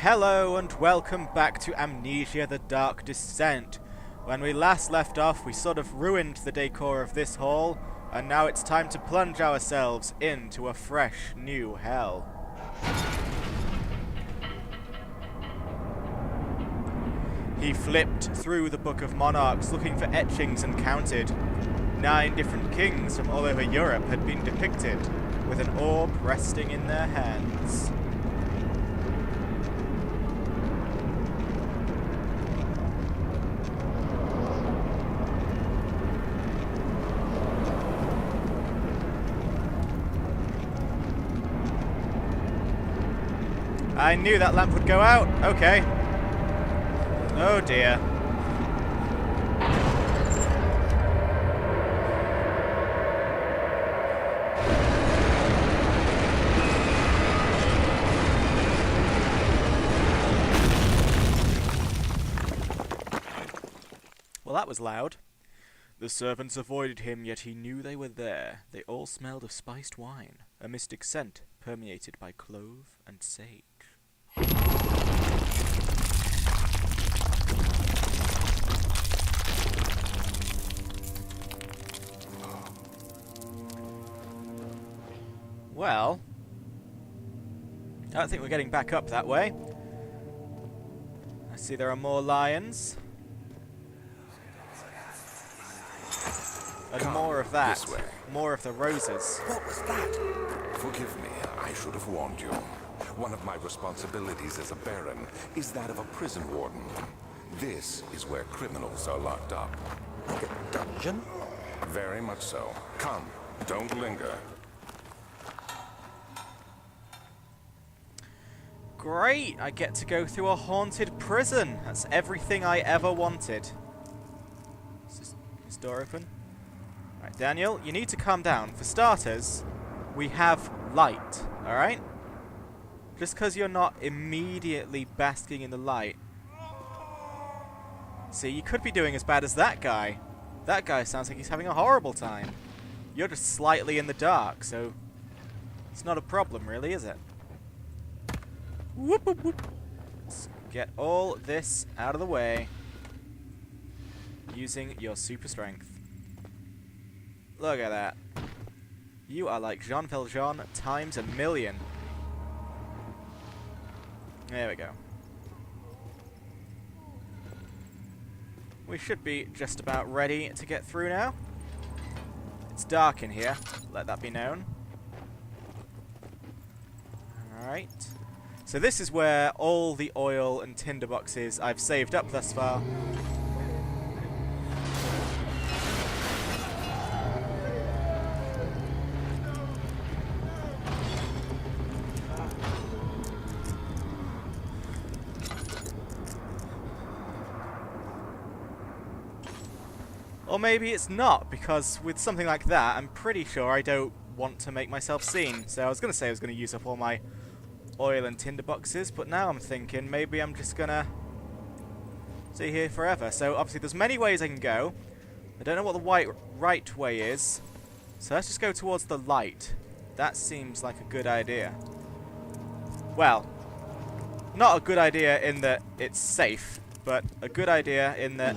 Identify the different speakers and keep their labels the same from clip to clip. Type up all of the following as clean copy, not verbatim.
Speaker 1: Hello and welcome back to Amnesia the Dark Descent. When we last left off, we sort of ruined the decor of this hall, and now it's time to plunge ourselves into a fresh new hell. He flipped through the Book of Monarchs looking for etchings and counted. 9 different kings from all over Europe had been depicted, with an orb resting in their hands. I knew that lamp would go out. Okay. Oh dear. Well, that was loud. The servants avoided him, yet he knew they were there. They all smelled of spiced wine, a mystic scent permeated by clove and sage. Well, I don't think we're getting back up that way. I see there are more lions. And
Speaker 2: Come,
Speaker 1: more of that.
Speaker 2: this way.
Speaker 1: More of the roses.
Speaker 2: What was that? Forgive me, I should have warned you. One of my responsibilities as a baron is that of a prison warden. This is where criminals are locked up.
Speaker 3: Like a dungeon?
Speaker 2: Very much so. Come, don't linger.
Speaker 1: Great! I get to go through a haunted prison. That's everything I ever wanted. Is this door open? Alright, Daniel, you need to calm down. For starters, we have light, alright? Just because you're not immediately basking in the light. See, you could be doing as bad as that guy. That guy sounds like he's having a horrible time. You're just slightly in the dark, so it's not a problem, really, is it? Whoop, whoop, whoop. Let's get all this out of the way using your super strength. Look at that. You are like Jean Valjean times a million. There we go. We should be just about ready to get through now. It's dark in here, let that be known. Alright. So this is where all the oil and tinder boxes I've saved up thus far. Or maybe it's not, because with something like that, I'm pretty sure I don't want to make myself seen. So I was going to say I was going to use up all my oil and tinder boxes, but now I'm thinking maybe I'm just going to stay here forever. So obviously there's many ways I can go. I don't know what the right way is. So let's just go towards the light. That seems like a good idea. Well, not a good idea in that it's safe, but a good idea in that...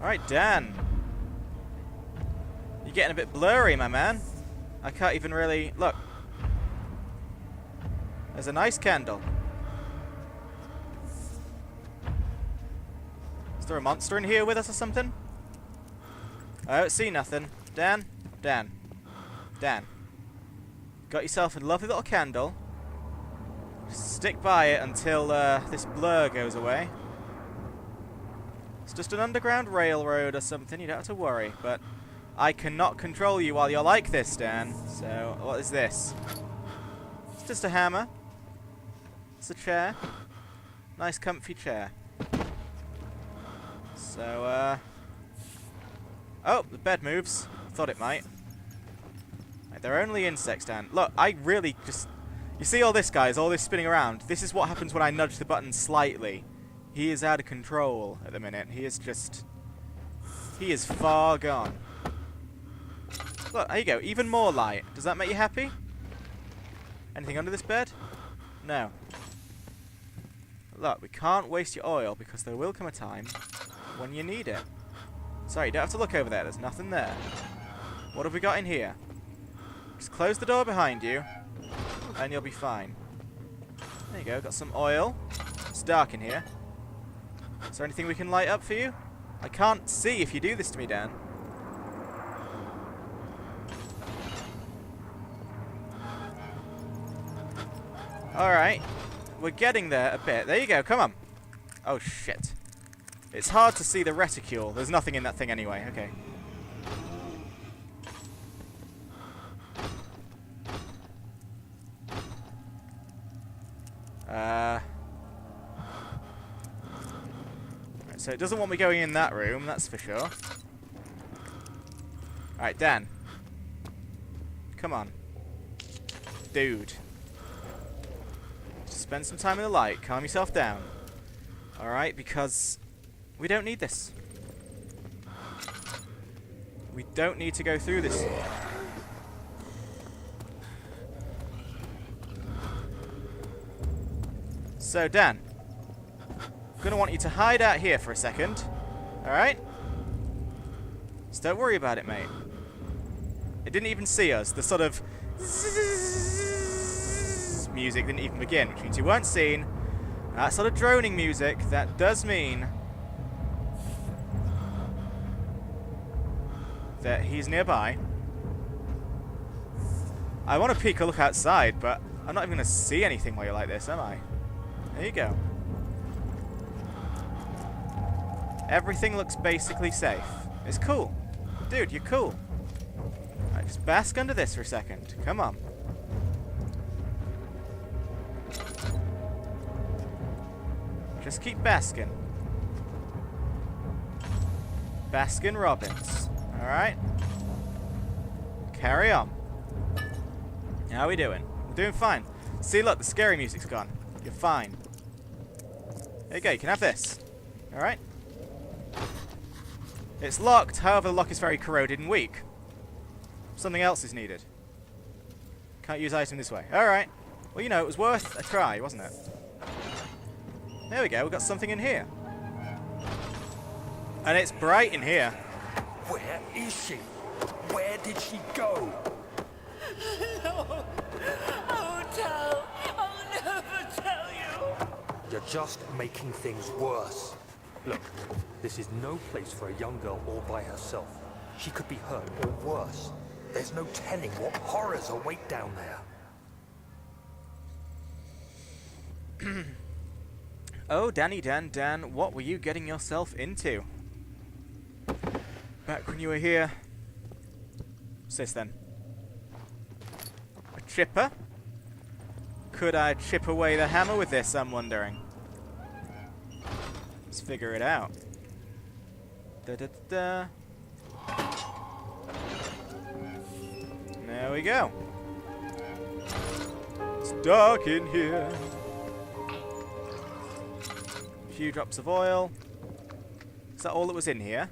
Speaker 1: Alright, Dan. You're getting a bit blurry, my man. I can't even really... Look. There's a nice candle. Is there a monster in here with us or something? I don't see nothing. Dan? Dan. Dan. Got yourself a lovely little candle. Just stick by it until this blur goes away. It's just an underground railroad or something, you don't have to worry, but I cannot control you while you're like this, Dan. So, what is this? It's just a hammer. It's a chair. Nice comfy chair. So, oh, the bed moves. Thought it might. Right, they're only insects, Dan. Look, I really just... You see all this, guys? All this spinning around? This is what happens when I nudge the button slightly. He is out of control at the minute. He is just... He is far gone. Look, there you go. Even more light. Does that make you happy? Anything under this bed? No. Look, we can't waste your oil because there will come a time when you need it. Sorry, you don't have to look over there. There's nothing there. What have we got in here? Just close the door behind you and you'll be fine. There you go. Got some oil. It's dark in here. Is there anything we can light up for you? I can't see if you do this to me, Dan. Alright. We're getting there a bit. There you go. Come on. Oh, shit. It's hard to see the reticule. There's nothing in that thing anyway. Okay. Right, so it doesn't want me going in that room, that's for sure. Alright, Dan. Come on. Dude. Just spend some time in the light. Calm yourself down. Alright, because we don't need this. We don't need to go through this. So, Dan, I'm gonna want you to hide out here for a second. Alright? Just don't worry about it, mate. It didn't even see us. The sort of music didn't even begin, which means you weren't seen. That sort of droning music, that does mean that he's nearby. I want to peek a look outside, but I'm not even going to see anything while you're like this, am I? There you go. Everything looks basically safe. It's cool. Dude, you're cool. Right, just bask under this for a second. Come on. Just keep basking. Baskin Robbins. Alright? Carry on. How are we doing? We're doing fine. See, look, the scary music's gone. You're fine. There you go, you can have this. Alright? It's locked, however the lock is very corroded and weak. Something else is needed. Can't use item this way. Alright. Well, you know, it was worth a try, wasn't it? There we go, we've got something in here. And it's bright in here.
Speaker 3: Where is she? Where did she go?
Speaker 4: No, I won't tell. I'll never tell you.
Speaker 3: You're just making things worse. Look, this is no place for a young girl all by herself. She could be hurt or worse. There's no telling what horrors await down there.
Speaker 1: Oh, Danny Dan, what were you getting yourself into? Back when you were here. What's this then? A chipper? Could I chip away the hammer with this, I'm wondering? Let's figure it out. Da-da-da-da. There we go. It's dark in here. A few drops of oil. Is that all that was in here?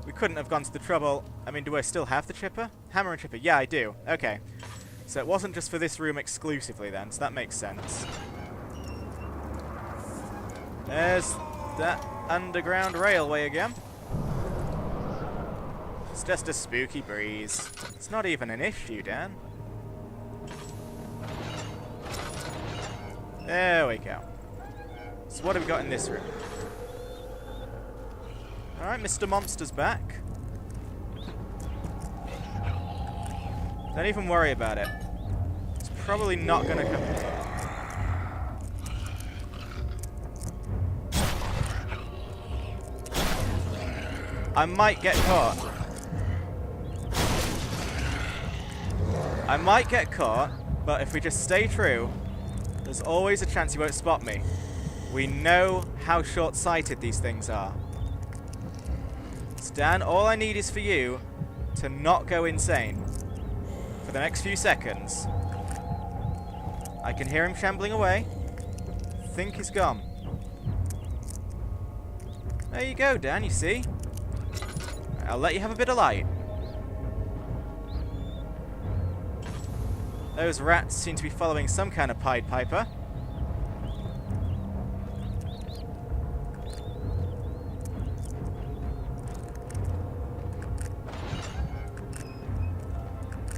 Speaker 1: We couldn't have gone to the trouble. I mean, do I still have the chipper? Hammer and chipper. Yeah, I do. Okay. So it wasn't just for this room exclusively then, so that makes sense. There's that underground railway again. It's just a spooky breeze. It's not even an issue, Dan. There we go. So what have we got in this room? Alright, Mr. Monster's back. Don't even worry about it. It's probably not gonna come. I might get caught. I might get caught, but if we just stay true, there's always a chance he won't spot me. We know how short-sighted these things are. Stan, all I need is for you to not go insane for the next few seconds. I can hear him shambling away. Think he's gone. There you go, Dan, you see? I'll let you have a bit of light. Those rats seem to be following some kind of Pied Piper.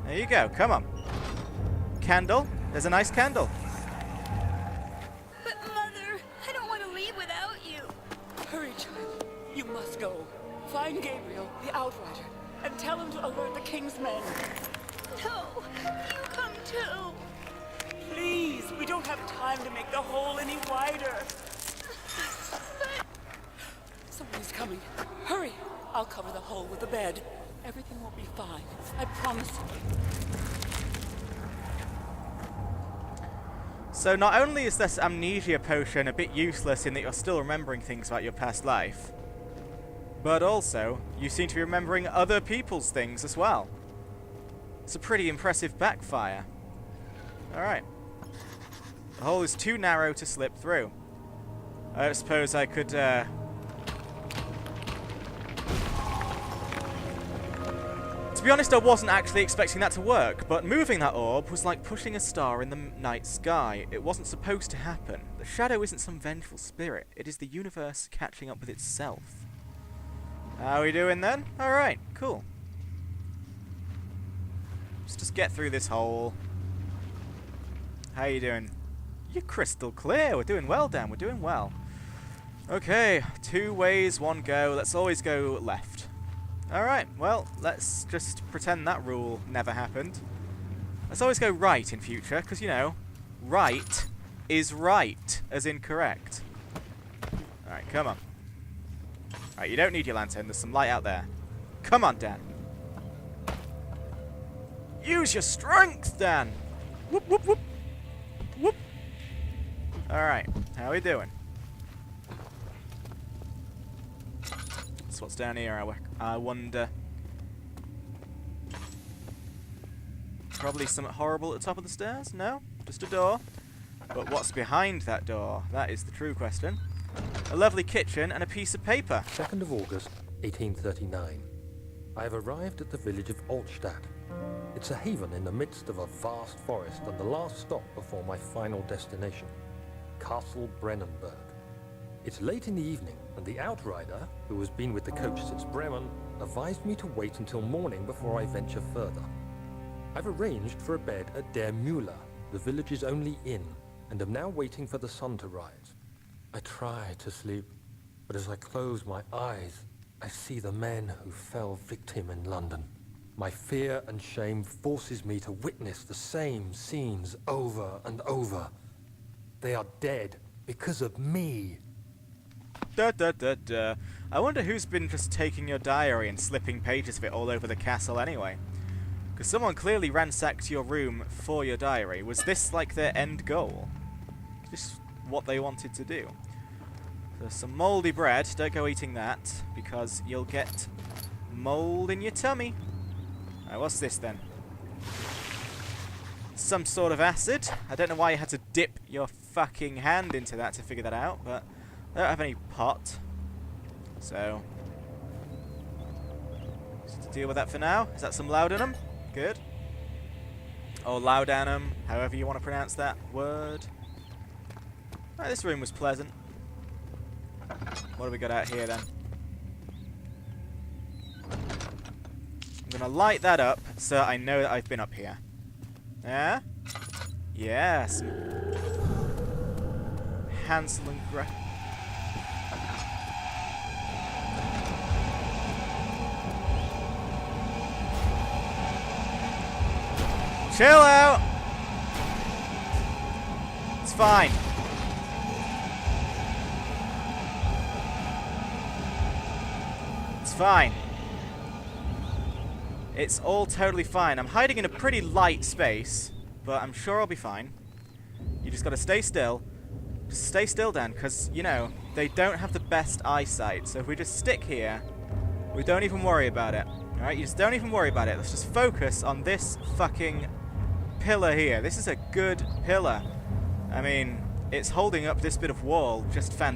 Speaker 1: There you go, come on. Candle? There's a nice candle.
Speaker 4: But Mother, I don't want to leave without you. Hurry, child. You must go. Find Gabriel, the Outrider, and tell him to alert the King's men. No, you come too. Please, we don't have time to make the hole any wider. Somebody's coming. Hurry. I'll cover the hole with the bed. Everything will be fine. I promise you.
Speaker 1: So not only is this amnesia potion a bit useless in that you're still remembering things about your past life, but also you seem to be remembering other people's things as well. It's a pretty impressive backfire. Alright. The hole is too narrow to slip through. I suppose I could, To be honest, I wasn't actually expecting that to work, but moving that orb was like pushing a star in the night sky. It wasn't supposed to happen. The shadow isn't some vengeful spirit. It is the universe catching up with itself. How are we doing then? Alright, cool. Let's just get through this hole. How you doing? You're crystal clear. We're doing well, Dan. We're doing well. Okay, 2 ways, 1 go. Let's always go left. Alright, well, let's just pretend that rule never happened. Let's always go right in future, because, you know, right is right, as in correct. Alright, come on. Alright, you don't need your lantern. There's some light out there. Come on, Dan. Use your strength, Dan! Whoop, whoop, whoop. Whoop. Alright, how are we doing? That's what's down here, I wonder. Probably something horrible at the top of the stairs? No? Just a door. But what's behind that door? That is the true question. A lovely kitchen and a piece of paper.
Speaker 3: 2nd of August, 1839. I have arrived at the village of Altstadt. It's a haven in the midst of a vast forest and the last stop before my final destination, Castle Brennenburg. It's late in the evening, and the Outrider, who has been with the coach since Bremen, advised me to wait until morning before I venture further. I've arranged for a bed at Der Müller, the village's only inn, and am now waiting for the sun to rise. I try to sleep, but as I close my eyes, I see the men who fell victim in London. My fear and shame forces me to witness the same scenes over and over. They are dead because of me.
Speaker 1: Da da da da. I wonder who's been just taking your diary and slipping pages of it all over the castle anyway. Because someone clearly ransacked your room for your diary. Was this like their end goal? Just what they wanted to do. There's some mouldy bread. Don't go eating that, because you'll get mould in your tummy. Alright, what's this then? Some sort of acid. I don't know why you had to dip your fucking hand into that to figure that out, but I don't have any pot. So, just deal with that for now. Is that some laudanum? Good. Or laudanum, however you want to pronounce that word. Right, this room was pleasant. What do we got out here then? I'm gonna light that up so I know that I've been up here. Yeah? Yes. Hansel and Gretel. Chill out! It's fine. It's fine. It's all totally fine. I'm hiding in a pretty light space, but I'm sure I'll be fine. You just gotta stay still. Just stay still, Dan, because, you know, they don't have the best eyesight. So if we just stick here, we don't even worry about it. Alright, you just don't even worry about it. Let's just focus on this fucking pillar here. This is a good pillar. I mean, it's holding up this bit of wall just fantastic.